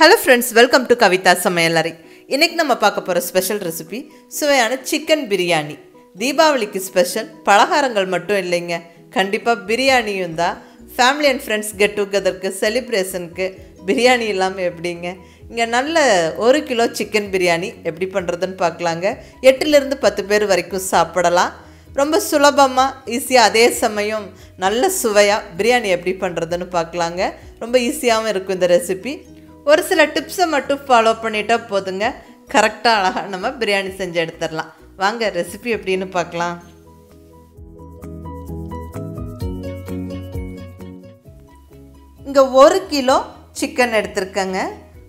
Hello friends, welcome to KAVITHASAMAYALARAI. இன்னைக்கு நம்ம பார்க்க போற ஸ்பெஷல் ரெசிபி சுவையான சிக்கன் பிரியாணி. தீபாவளிக்கு ஸ்பெஷல் பலகாரங்கள் மட்டும் இல்லைங்க. கண்டிப்பா பிரியாணியும் தான். ஃபேமிலி அண்ட் ஃப்ரெண்ட்ஸ் கெட் டுகெதருக்கு செலிப்ரேஷனுக்கு பிரியாணி இல்லாம எப்படிங்க? இங்க நல்ல 1 கிலோ சிக்கன் பிரியாணி எப்படி பண்றதுன்னு பார்க்கலாங்க. 8 ல இருந்து 10 பேர் வரைக்கும் சாப்பிடலாம். ரொம்ப சுலபமா ஈஸியா அதே சமயம் நல்ல சுவையா பிரியாணி எப்படி பண்றதுன்னு பார்க்கலாங்க. ரொம்ப ஈஸியாவும் இருக்கும் இந்த ரெசிபி. ஒரு சில டிப்ஸை மட்டும் ஃபாலோ பண்ணிட்டா போதுங்க, கரெக்டாக அழகாக நம்ம பிரியாணி செஞ்சு எடுத்துடலாம். வாங்க ரெசிபி எப்படின்னு பார்க்கலாம். இங்கே 1 கிலோ சிக்கன் எடுத்துருக்கேங்க.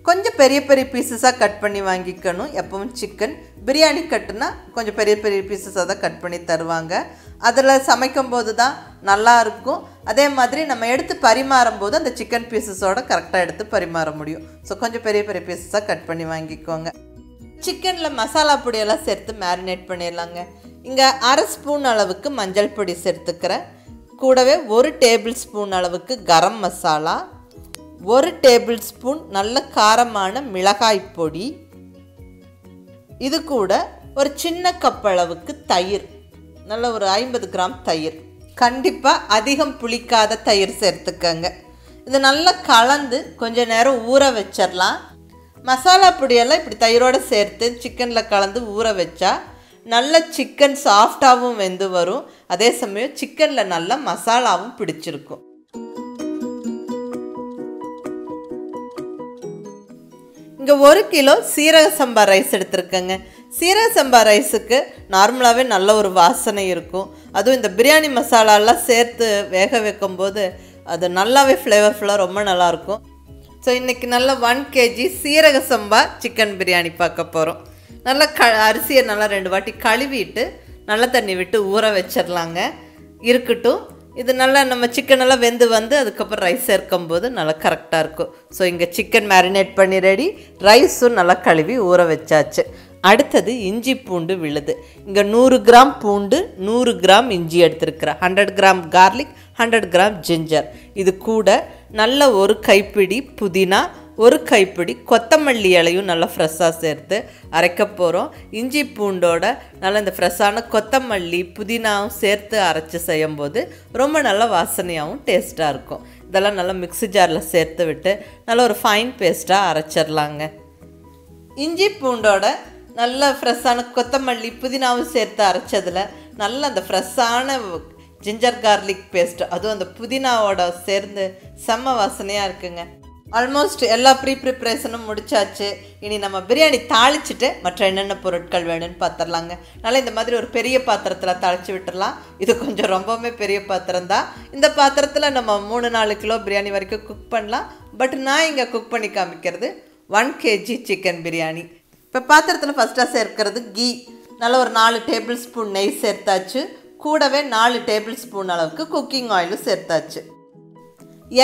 கொஞ்சம் பெரிய பெரிய பீசஸாக கட் பண்ணி வாங்கிக்கணும். எப்பவும் சிக்கன் பிரியாணி கட்டுனா கொஞ்சம் பெரிய பெரிய பீசஸாக தான் கட் பண்ணி தருவாங்க. அதில் சமைக்கும் போது தான் நல்லாயிருக்கும். அதே மாதிரி நம்ம எடுத்து பரிமாறும் போது அந்த சிக்கன் பீசஸோடு கரெக்டாக எடுத்து பரிமாற முடியும். ஸோ கொஞ்சம் பெரிய பெரிய பீசஸாக கட் பண்ணி வாங்கிக்கோங்க. சிக்கனில் மசாலா பொடியெல்லாம் சேர்த்து மேரினேட் பண்ணிடலாங்க. இங்கே 1/2 ஸ்பூன் அளவுக்கு மஞ்சள் பொடி சேர்த்துக்கிறேன். கூடவே 1 டேபிள் ஸ்பூன் அளவுக்கு கரம் மசாலா, 1 டேபிள் ஸ்பூன் நல்ல காரமான மிளகாய் பொடி, இது கூட ஒரு சின்ன கப் அளவுக்கு தயிர், நல்ல ஒரு 50 கிராம் தயிர். கண்டிப்பாக அதிகம் புளிக்காத தயிர் சேர்த்துக்கங்க. இது நல்லா கலந்து கொஞ்சம் நேரம் ஊற வச்சிடலாம். மசாலா பொடியெல்லாம் இப்படி தயிரோடு சேர்த்து சிக்கனில் கலந்து ஊற வச்சா நல்ல சிக்கன் சாஃப்டாகவும் வெந்து வரும். அதே சமயம் சிக்கனில் நல்ல மசாலாவும் பிடிச்சிருக்கும். இங்கே 1 கிலோ சீரக சம்பா ரைஸ் எடுத்துருக்கேங்க. சீரக சம்பா ரைஸுக்கு நார்மலாகவே நல்ல ஒரு வாசனை இருக்கும். அதுவும் இந்த பிரியாணி மசாலாலாம் சேர்த்து வேக வைக்கும்போது அது நல்லாவே ஃப்ளேவர்ஃபுல்லாக ரொம்ப நல்லாயிருக்கும். ஸோ இன்றைக்கி நல்ல 1 kg சீரக சம்பா சிக்கன் பிரியாணி பார்க்க போகிறோம். நல்லா அரிசியை நல்லா 2 வாட்டி கழுவிட்டு நல்ல தண்ணி விட்டு ஊற வச்சிடலாங்க. இருக்கட்டும். இது நல்லா நம்ம சிக்கனெல்லாம் வெந்து வந்து அதுக்கப்புறம் ரைஸ் சேர்க்கும்போது நல்லா கரெக்டாக இருக்கும். ஸோ இங்கே சிக்கன் மேரினேட் பண்ணி ரெடி, ரைஸும் நல்லா கழுவி ஊற வச்சாச்சு. அடுத்தது இஞ்சி பூண்டு விழுது. இங்கே 100 கிராம் பூண்டு, 100 கிராம் இஞ்சி எடுத்துருக்கிறேன். 100 கிராம் கார்லிக், 100 கிராம் ஜிஞ்சர். இது கூட நல்ல ஒரு கைப்பிடி புதினா, ஒரு கைப்பிடி கொத்தமல்லி இலையும் நல்லா ஃப்ரெஷ்ஷாக சேர்த்து அரைக்க போகிறோம். இஞ்சி பூண்டோட நல்லா இந்த ஃப்ரெஷ்ஷான கொத்தமல்லி புதினாவும் சேர்த்து அரைச்சி செய்யும்போது ரொம்ப நல்ல வாசனையாகவும் டேஸ்ட்டாக இருக்கும். இதெல்லாம் நல்லா மிக்ஸி ஜாரில் சேர்த்து விட்டு நல்ல ஒரு ஃபைன் பேஸ்ட்டாக அரைச்சிடலாங்க. இஞ்சி பூண்டோட நல்ல ஃப்ரெஷ்ஷான கொத்தமல்லி புதினாவும் சேர்த்து அரைச்சதில் நல்ல அந்த ஃப்ரெஷ்ஷான ஜிஞ்சர் கார்லிக் பேஸ்ட்டு, அதுவும் அந்த புதினாவோட சேர்ந்து செம்ம வாசனையாக இருக்குங்க. ஆல்மோஸ்ட் எல்லா ப்ரிப்ரேஷனும் முடிச்சாச்சு. இனி நம்ம பிரியாணி தாளிச்சிட்டு மற்ற என்னென்ன பொருட்கள் வேணும்னு பார்த்துடலாங்க. நல்லா இந்த மாதிரி ஒரு பெரிய பாத்திரத்தில் தாளித்து விட்டுடலாம். இது கொஞ்சம் ரொம்பவுமே பெரிய பாத்திரம் தான். இந்த பாத்திரத்தில் நம்ம 3-4 கிலோ பிரியாணி வரைக்கும் குக் பண்ணலாம். பட் நான் இங்கே குக் பண்ணி காமிக்கிறது 1 kg சிக்கன் பிரியாணி. இப்போ பாத்திரத்தில் ஃபஸ்ட்டாக சேர்க்கிறது கீ. நல்லா ஒரு 4 டேபிள் ஸ்பூன் நெய் சேர்த்தாச்சு. கூடவே 4 டேபிள் ஸ்பூன் அளவுக்கு குக்கிங் ஆயிலும் சேர்த்தாச்சு.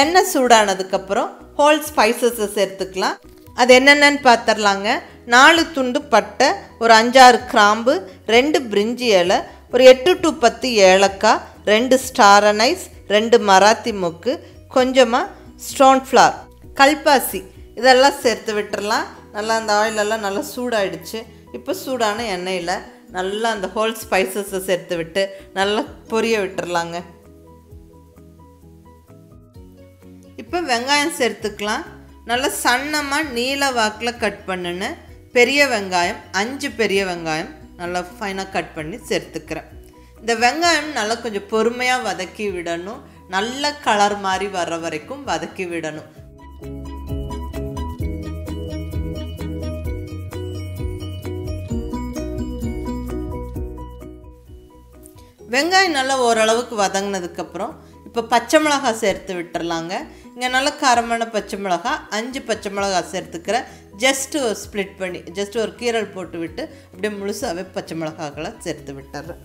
எண்ணெய் சூடானதுக்கப்புறம் ஹோல் ஸ்பைசஸை சேர்த்துக்கலாம். அது என்னென்னு பார்த்துடலாங்க. 4 துண்டு பட்டை, ஒரு 5-6 கிராம்பு, 2 பிரிஞ்சி இலை, ஒரு 8 to 10 ஏலக்காய், 2 ஸ்டார் அனைஸ், 2 மராத்தி மொக்கு, கொஞ்சமாக ஸ்டோன் ஃப்ளார், கல்பாசி இதெல்லாம் சேர்த்து விட்டுடலாம். நல்லா அந்த ஆயிலெல்லாம் நல்லா சூடாயிடுச்சு. இப்போ சூடான எண்ணெயில் நல்லா அந்த ஹோல் ஸ்பைசஸை சேர்த்து விட்டு நல்லா பொரிய விட்டுடலாங்க. இப்போ வெங்காயம் சேர்த்துக்கலாம். நல்லா சன்னமாக நீல வாக்கில் கட் பண்ணுன்னு பெரிய வெங்காயம் 5 பெரிய வெங்காயம் நல்லா ஃபைனாக கட் பண்ணி சேர்த்துக்கிறேன். இந்த வெங்காயம் நல்லா கொஞ்சம் பொறுமையாக வதக்கி விடணும். நல்ல கலர் மாதிரி வர்ற வரைக்கும் வதக்கி விடணும். வெங்காயம் நல்லா ஓரளவுக்கு வதங்கினதுக்கப்புறம் இப்போ பச்சை மிளகாய் சேர்த்து விட்டுறலாங்க. இங்கே நல்லா காரமான பச்சை மிளகாய் 5 பச்சை மிளகாய் சேர்த்துக்கிறேன். ஜஸ்ட்டு ஸ்ப்ளிட் பண்ணி ஜஸ்ட்டு ஒரு கீரல் போட்டு விட்டு அப்படியே முழுசாகவே பச்சை மிளகாய்களை சேர்த்து விட்டுறேன்.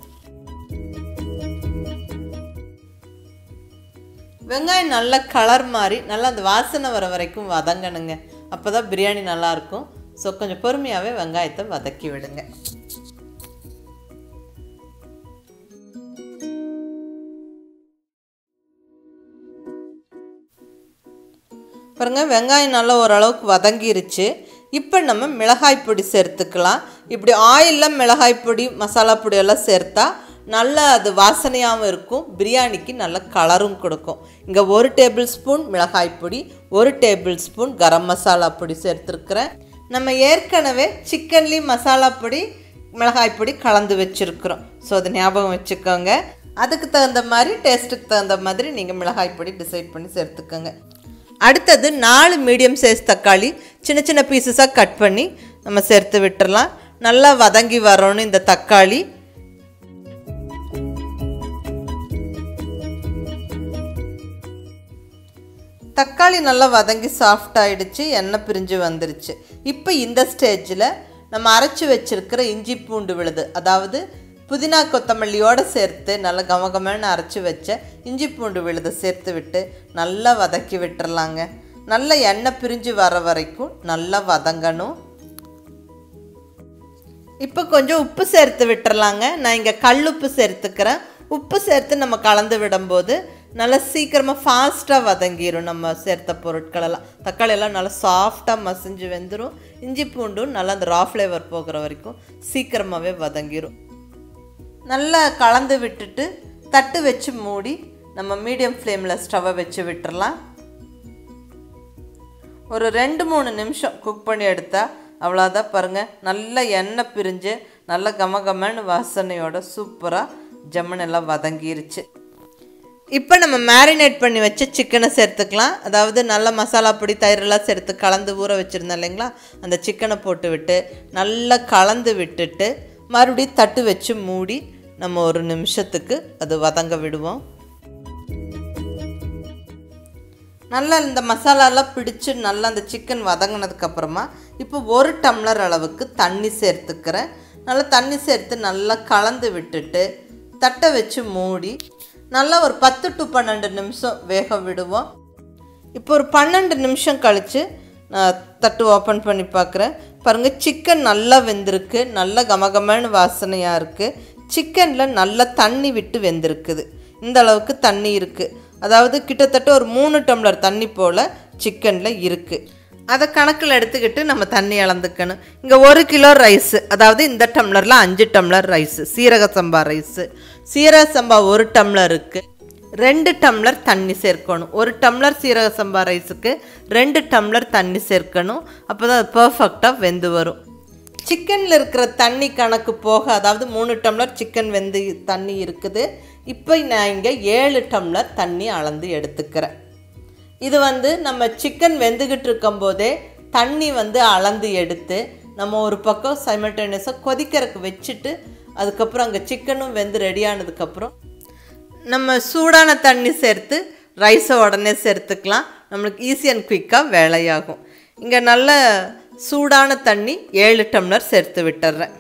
வெங்காயம் நல்லா கலர் மாதிரி நல்லா அந்த வாசனை வர வரைக்கும் வதங்கணுங்க. அப்போ தான் பிரியாணி நல்லாயிருக்கும். ஸோ கொஞ்சம் பொறுமையாகவே வெங்காயத்தை வதக்கி விடுங்க. பாருங்கள் வெங்காயம் நல்லா ஓரளவுக்கு வதங்கிருச்சு. இப்போ நம்ம மிளகாய் பொடி சேர்த்துக்கலாம். இப்படி ஆயிலில் மிளகாய் பொடி மசாலா பொடியெல்லாம் சேர்த்தா நல்லா அது வாசனையாகவும் இருக்கும், பிரியாணிக்கு நல்ல கலரும் கொடுக்கும். இங்கே 1 டேபிள் ஸ்பூன் மிளகாய் பொடி, 1 டேபிள் ஸ்பூன் கரம் மசாலா பொடி சேர்த்துருக்குறேன். நம்ம ஏற்கனவே சிக்கன்லேயும் மசாலா பொடி மிளகாய் பொடி கலந்து வச்சுருக்குறோம். ஸோ அதை ஞாபகம் வச்சுக்கோங்க. அதுக்கு தகுந்த மாதிரி டேஸ்ட்டுக்கு தகுந்த மாதிரி நீங்கள் மிளகாய் பொடி டிசைட் பண்ணி சேர்த்துக்கோங்க. அடுத்தது 4 மீடியம் சைஸ் தக்காளி சின்ன சின்ன பீசஸாக கட் பண்ணி நம்ம சேர்த்து விட்டுறலாம். நல்லா வதங்கி வரணும் இந்த தக்காளி. தக்காளி நல்லா வதங்கி சாஃப்ட் ஆகிடுச்சு, எண்ணெய் பிரிஞ்சு வந்துருச்சு. இப்போ இந்த ஸ்டேஜில் நம்ம அரைச்சி வச்சுருக்கிற இஞ்சி பூண்டு விழுது, அதாவது புதினா கொத்தமல்லியோடு சேர்த்து நல்லா கமகமன்னு அரைச்சி வச்ச இஞ்சி பூண்டு விழுதை சேர்த்து விட்டு நல்லா வதக்கி விட்டுறலாங்க. நல்லா எண்ணெய் பிரிஞ்சு வர வரைக்கும் நல்லா வதங்கணும். இப்போ கொஞ்சம் உப்பு சேர்த்து விட்டுறலாங்க. நான் இங்கே கல் உப்பு சேர்த்துக்கிறேன். உப்பு சேர்த்து நம்ம கலந்து விடும்போது நல்லா சீக்கிரமாக ஃபாஸ்ட்டாக வதங்கிடும். நம்ம சேர்த்த பொருட்களெல்லாம் தக்காளியெல்லாம் நல்லா சாஃப்டாக மசிஞ்சு வெந்துடும். இஞ்சி பூண்டும் நல்லா அந்த ரா ஃப்ளேவர் போகிற வரைக்கும் சீக்கிரமாகவே வதங்கிடும். நல்லா கலந்து விட்டுட்டு தட்டு வச்சு மூடி நம்ம மீடியம் ஃப்ளேமில் ஸ்டவ்வை வச்சு விட்டுறலாம். ஒரு 2-3 நிமிஷம் குக் பண்ணி எடுத்தால் அவ்வளோதான். பாருங்கள், நல்ல எண்ணெய் பிரிஞ்சு நல்ல கமகமன்னு வாசனையோட சூப்பராக ஜம்மனெல்லாம் வதங்கிருச்சு. இப்போ நம்ம மேரினேட் பண்ணி வச்ச சிக்கனை சேர்த்துக்கலாம். அதாவது நல்ல மசாலா பொடி தயிரெல்லாம் சேர்த்து கலந்து ஊற வச்சுருந்தேன் இல்லைங்களா, அந்த சிக்கனை போட்டு விட்டு நல்லா கலந்து விட்டுட்டு மறுபடியும் தட்டு வச்சு மூடி நம்ம 1 நிமிஷத்துக்கு அது வதங்க விடுவோம். நல்லா இந்த மசாலாலாம் பிடிச்சி நல்லா அந்த சிக்கன் வதங்கினதுக்கப்புறமா இப்போ 1 டம்ளர் அளவுக்கு தண்ணி சேர்த்துக்கிறேன். நல்லா தண்ணி சேர்த்து நல்லா கலந்து விட்டுட்டு தட்டை வச்சு மூடி நல்லா ஒரு 10 to 12 நிமிஷம் வேக விடுவோம். இப்போ ஒரு 12 நிமிஷம் கழித்து நான் தட்டு ஓப்பன் பண்ணி பார்க்குறேன். பாருங்கள், சிக்கன் நல்லா வெந்திருக்கு, நல்லா கமகமன்னு வாசனையாக இருக்குது. சிக்கனில் நல்லா தண்ணி விட்டு வெந்திருக்குது. இந்த அளவுக்கு தண்ணி இருக்குது. அதாவது கிட்டத்தட்ட ஒரு 3 டம்ளர் தண்ணி போல் சிக்கனில் இருக்குது. அதை கணக்கில் எடுத்துக்கிட்டு நம்ம தண்ணி அளந்துக்கணும். இங்கே 1 கிலோ ரைஸு, அதாவது இந்த டம்ளரில் 5 டம்ளர் ரைஸு, சீரக சம்பா ரைஸு. சீரக சம்பா 1 டம்ளருக்கு 2 டம்ளர் தண்ணி சேர்க்கணும். 1 டம்ளர் சீரக சம்பா ரைஸுக்கு 2 டம்ளர் தண்ணி சேர்க்கணும். அப்போ தான் அது பர்ஃபெக்டாக வெந்து வரும். சிக்கனில் இருக்கிற தண்ணி கணக்கு போக, அதாவது 3 டம்ளர் சிக்கன் வெந்து தண்ணி இருக்குது. இப்போ நான் இங்கே 7 டம்ளர் தண்ணி அளந்து எடுத்துக்கிறேன். இது நம்ம சிக்கன் வெந்துக்கிட்டு இருக்கும்போதே தண்ணி அளந்து எடுத்து நம்ம ஒரு பக்கம் சைமல்டேனியஸாக கொதிக்கிறதுக்கு வச்சுட்டு அதுக்கப்புறம் அங்கே சிக்கனும் வெந்து ரெடியானதுக்கப்புறம் நம்ம சூடான தண்ணி சேர்த்து ரைஸை உடனே சேர்த்துக்கலாம். நம்மளுக்கு ஈஸி அண்ட் குயிக்காக வேலையாகும். இங்கே நல்ல சூடான தண்ணி 7 டம்ளர் சேர்த்து விட்டுறேன்.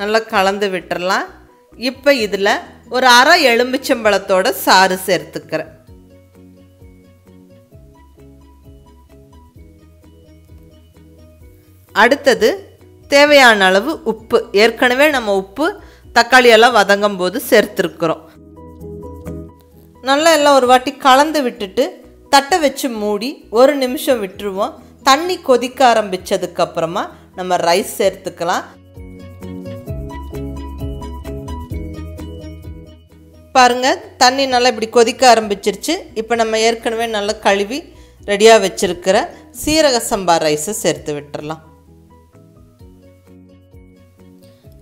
நல்லா கலந்து விட்டுறலாம். இப்போ இதில் ஒரு அரை எலுமிச்சம்பழத்தோட சாறு சேர்த்துக்கிறேன். அடுத்தது தேவையான அளவு உப்பு. ஏற்கனவே நம்ம உப்பு தக்காளியெல்லாம் வதங்கும் போது சேர்த்துருக்குறோம். நல்லா எல்லாம் ஒரு வாட்டி கலந்து விட்டுட்டு தட்டை வச்சு மூடி 1 நிமிஷம் விட்டுருவோம். தண்ணி கொதிக்க ஆரம்பித்ததுக்கப்புறமா நம்ம ரைஸ் சேர்த்துக்கலாம். பாருங்கள், தண்ணி நல்லா இப்படி கொதிக்க ஆரம்பிச்சிருச்சு. இப்போ நம்ம ஏற்கனவே நல்லா கழுவி ரெடியாக வச்சுருக்கிற சீரக சம்பா ரைஸை சேர்த்து விட்டுறலாம்.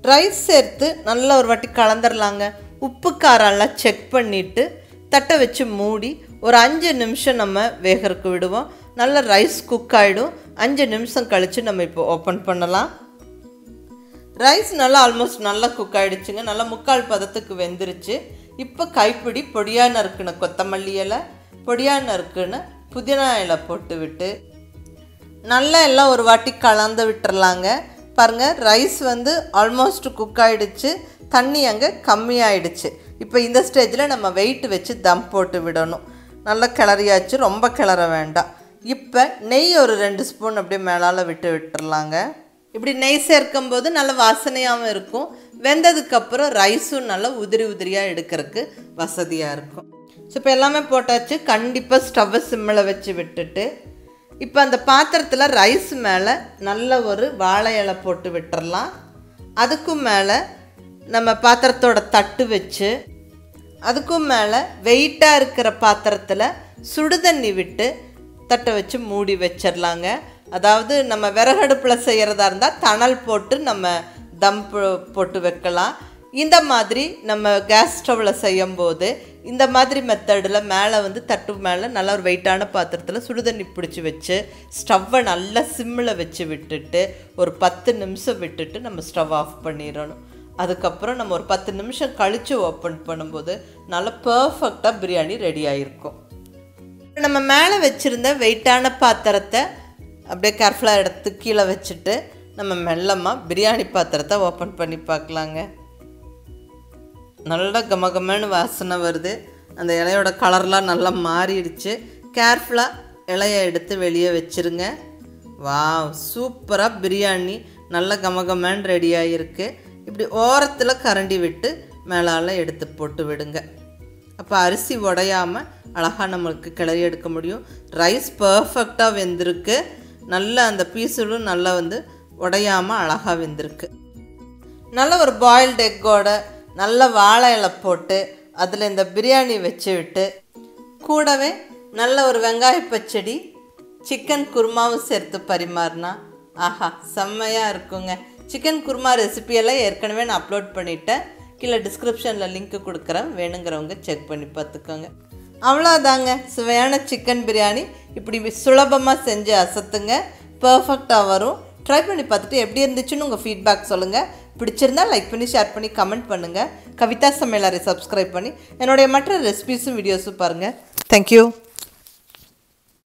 ரைஸ் சேர்த்து நல்லா ஒரு வாட்டி கலந்துடலாங்க. உப்பு காரெல்லாம் செக் பண்ணிவிட்டு தட்டை வச்சு மூடி ஒரு 5 நிமிஷம் நம்ம வேகறதுக்கு விடுவோம். நல்லா ரைஸ் குக் ஆகிடும். 5 நிமிஷம் கழித்து நம்ம இப்போ ஓப்பன் பண்ணலாம். ரைஸ் நல்லா ஆல்மோஸ்ட் நல்லா குக் ஆகிடுச்சுங்க. நல்லா 3/4 பதத்துக்கு வெந்துருச்சு. இப்போ கைப்பிடி பொடியாக நறுக்குன கொத்தமல்லி இலை, பொடியாக நறுக்குன புதினா இலை போட்டு விட்டு நல்லா எல்லாம் ஒரு வாட்டி கலந்து விட்டுறலாங்க. பாருங்கள், ரைஸ் ஆல்மோஸ்ட் குக் ஆகிடுச்சு. தண்ணி அங்கே கம்மியாயிடுச்சு. இப்போ இந்த ஸ்டேஜில் நம்ம வெயிட் வச்சு தம் போட்டு விடணும். நல்லா கிளறியாச்சு, ரொம்ப கிளற வேண்டாம். இப்போ நெய் ஒரு 2 ஸ்பூன் அப்படியே மேலால் விட்டுறலாங்க. இப்படி நெய் சேர்க்கும்போது நல்ல வாசனையாகவும் இருக்கும். வெந்ததுக்கப்புறம் ரைஸும் நல்லா உதிரி உதிரியாக எடுக்கிறதுக்கு வசதியாக இருக்கும். ஸோ இப்போ எல்லாமே போட்டாச்சு. கண்டிப்பாக ஸ்டவ்வை சிம்மில் வச்சு விட்டுட்டு இப்போ அந்த பாத்திரத்தில் ரைஸ் மேலே நல்ல ஒரு வாழை இலை போட்டு விட்டுறலாம். அதுக்கும் மேலே நம்ம பாத்திரத்தோட தட்டு வச்சு அதுக்கும் மேலே வெயிட்டாக இருக்கிற பாத்திரத்தில் சுடுதண்ணி விட்டு தட்டை வச்சு மூடி வச்சிடலாங்க. அதாவது நம்ம விறகடுப்பில் செய்கிறதா இருந்தால் தணல் போட்டு நம்ம தம் போட்டு வைக்கலாம். இந்த மாதிரி நம்ம கேஸ் ஸ்டவ்வில் செய்யும்போது இந்த மாதிரி மெத்தடில் மேலே வந்து தட்டு மேலே நல்லா ஒரு வெயிட்டான பாத்திரத்தில் சுடுதண்ணி பிடிச்சி வச்சு ஸ்டவ்வை நல்லா சிம்மில் வச்சு விட்டுட்டு ஒரு 10 நிமிஷம் விட்டுட்டு நம்ம ஸ்டவ் ஆஃப் பண்ணிடணும். அதுக்கப்புறம் நம்ம ஒரு 10 நிமிஷம் கழித்து ஓப்பன் பண்ணும்போது நல்லா பர்ஃபெக்டாக பிரியாணி ரெடி ஆகிருக்கும். நம்ம மேலே வச்சுருந்த வெயிட்டான பாத்திரத்தை அப்படியே கேர்ஃபுல்லாக எடுத்து கீழே வச்சுட்டு நம்ம மெல்லமாக பிரியாணி பாத்திரத்தை ஓப்பன் பண்ணி பார்க்கலாங்க. நல்லா கமகமன்னு வாசனை வருது. அந்த இலையோட கலர்லாம் நல்லா மாறிடுச்சு. கேர்ஃபுல்லாக இலையை எடுத்து வெளியே வச்சுருங்க. வாவ், சூப்பராக பிரியாணி நல்லா கமகமன்னு ரெடி ஆகிருக்கு. இப்படி ஓரத்தில் கரண்டி விட்டு மேலால் எடுத்து போட்டு விடுங்க. அப்போ அரிசி உடையாமல் அழகாக நம்மளுக்கு கிளறி எடுக்க முடியும். ரைஸ் பர்ஃபெக்டாக வெந்திருக்கு. நல்லா அந்த பீஸுகளும் நல்லா வந்து உடையாமல் அழகாக வெந்திருக்கு. நல்ல ஒரு பாயில்டு எக்கோட நல்ல வாழை இலை போட்டு அதில் இந்த பிரியாணி வச்சு விட்டு கூடவே நல்ல ஒரு வெங்காய பச்சடி சிக்கன் குருமாவும் சேர்த்து பரிமாறினா ஆஹா செம்மையாக இருக்குங்க. சிக்கன் குருமா ரெசிபியெல்லாம் ஏற்கனவே நான் அப்லோட் பண்ணிட்டேன். கீழே டிஸ்கிரிப்ஷனில் லிங்க்கு கொடுக்குறேன், வேணுங்கிறவங்க செக் பண்ணி பார்த்துக்கோங்க. அவ்வளோதாங்க, சுவையான சிக்கன் பிரியாணி இப்படி சுலபமாக செஞ்சு அசத்துங்க. பர்ஃபெக்டாக வரும். ட்ரை பண்ணி பார்த்துட்டு எப்படி இருந்துச்சுன்னு உங்கள் ஃபீட்பேக் சொல்லுங்கள். பிடிச்சிருந்தா லைக் பண்ணி ஷேர் பண்ணி கமெண்ட் பண்ணுங்கள். கவிதா சமையலறை சப்ஸ்கிரைப் பண்ணி என்னுடைய மற்ற ரெசிபீஸும் வீடியோஸும் பாருங்கள். தேங்க்யூ.